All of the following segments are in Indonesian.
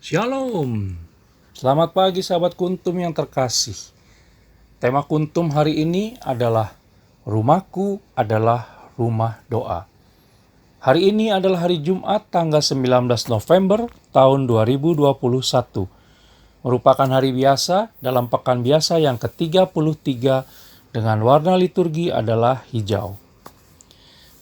Shalom. Selamat pagi sahabat Kuntum yang terkasih. Tema Kuntum hari ini adalah Rumahku adalah rumah doa. Hari ini adalah hari Jumat tanggal 19 November tahun 2021. Merupakan hari biasa dalam pekan biasa yang ke-33 dengan warna liturgi adalah hijau.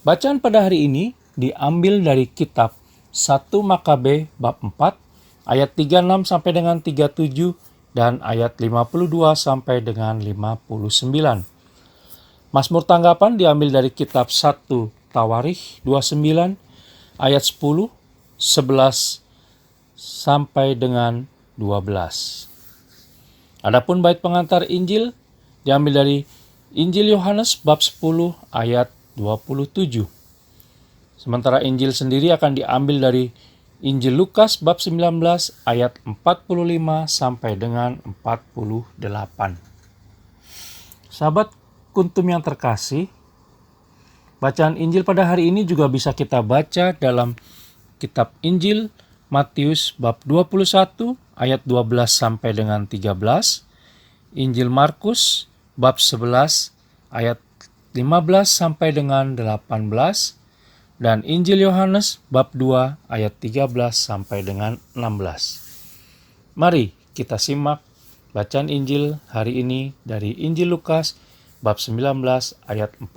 Bacaan pada hari ini diambil dari kitab 1 Makabe bab 4 ayat 36 sampai dengan 37 dan ayat 52 sampai dengan 59. Mazmur tanggapan diambil dari kitab 1 Tawarikh 29 ayat 10, 11 sampai dengan 12. Adapun bait pengantar Injil diambil dari Injil Yohanes bab 10 ayat 27. Sementara Injil sendiri akan diambil dari Injil Lukas bab 19 ayat 45 sampai dengan 48. Sahabat Kuntum yang terkasih, bacaan Injil pada hari ini juga bisa kita baca dalam kitab Injil Matius bab 21 ayat 12 sampai dengan 13, Injil Markus bab 11 ayat 15 sampai dengan 18, dan Injil Yohanes bab 2 ayat 13 sampai dengan 16. Mari kita simak bacaan Injil hari ini dari Injil Lukas bab 19 ayat 45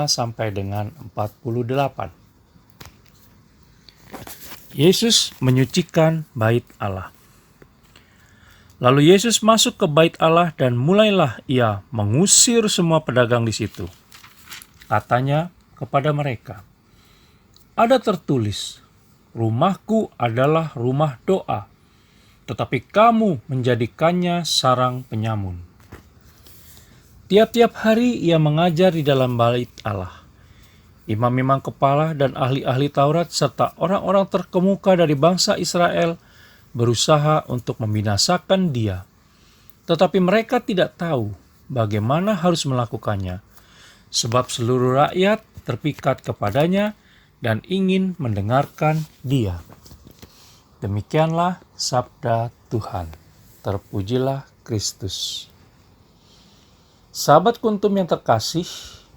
sampai dengan 48. Yesus menyucikan bait Allah. Lalu Yesus masuk ke bait Allah dan mulailah ia mengusir semua pedagang di situ. Katanya kepada mereka, ada tertulis, rumahku adalah rumah doa, tetapi kamu menjadikannya sarang penyamun. Tiap-tiap hari ia mengajar di dalam bait Allah. Imam-imam kepala dan ahli-ahli Taurat serta orang-orang terkemuka dari bangsa Israel berusaha untuk membinasakan dia. Tetapi mereka tidak tahu bagaimana harus melakukannya, sebab seluruh rakyat terpikat kepadanya dan ingin mendengarkan dia. Demikianlah sabda Tuhan. Terpujilah Kristus. Sahabat Kuntum yang terkasih,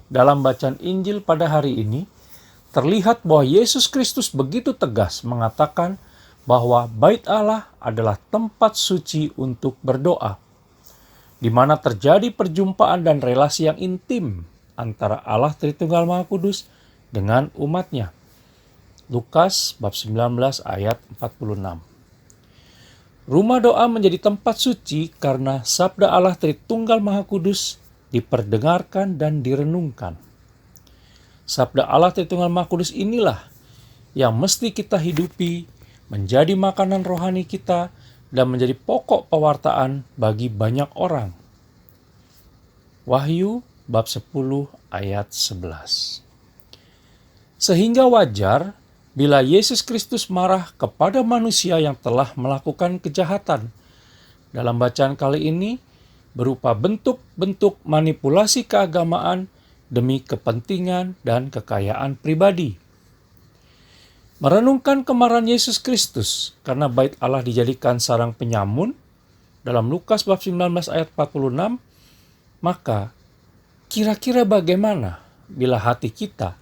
dalam bacaan Injil pada hari ini, terlihat bahwa Yesus Kristus begitu tegas mengatakan bahwa bait Allah adalah tempat suci untuk berdoa, di mana terjadi perjumpaan dan relasi yang intim antara Allah Tritunggal Maha Kudus dengan umatnya. Lukas bab 19 ayat 46. Rumah doa menjadi tempat suci karena sabda Allah Tritunggal Maha Kudus diperdengarkan dan direnungkan. Sabda Allah Tritunggal Maha Kudus inilah yang mesti kita hidupi, menjadi makanan rohani kita, dan menjadi pokok pewartaan bagi banyak orang. Wahyu bab 10 ayat 11. Sehingga wajar bila Yesus Kristus marah kepada manusia yang telah melakukan kejahatan. Dalam bacaan kali ini berupa bentuk-bentuk manipulasi keagamaan demi kepentingan dan kekayaan pribadi. Merenungkan kemarahan Yesus Kristus karena bait Allah dijadikan sarang penyamun dalam Lukas bab 19 ayat 46, maka kira-kira bagaimana bila hati kita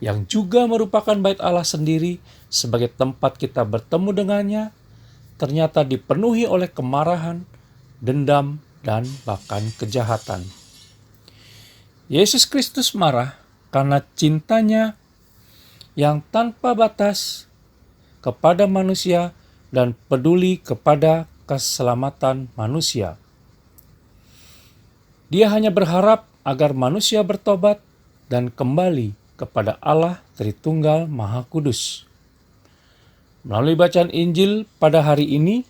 yang juga merupakan bait Allah sendiri sebagai tempat kita bertemu dengannya, ternyata dipenuhi oleh kemarahan, dendam, dan bahkan kejahatan. Yesus Kristus marah karena cintanya yang tanpa batas kepada manusia dan peduli kepada keselamatan manusia. Dia hanya berharap agar manusia bertobat dan kembali kepada Allah Tritunggal Maha Kudus. Melalui bacaan Injil pada hari ini,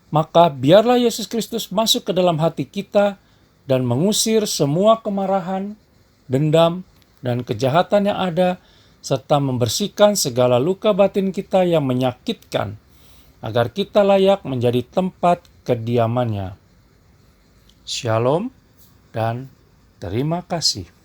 maka biarlah Yesus Kristus masuk ke dalam hati kita dan mengusir semua kemarahan, dendam, dan kejahatan yang ada, serta membersihkan segala luka batin kita yang menyakitkan, agar kita layak menjadi tempat kediamannya. Shalom dan terima kasih.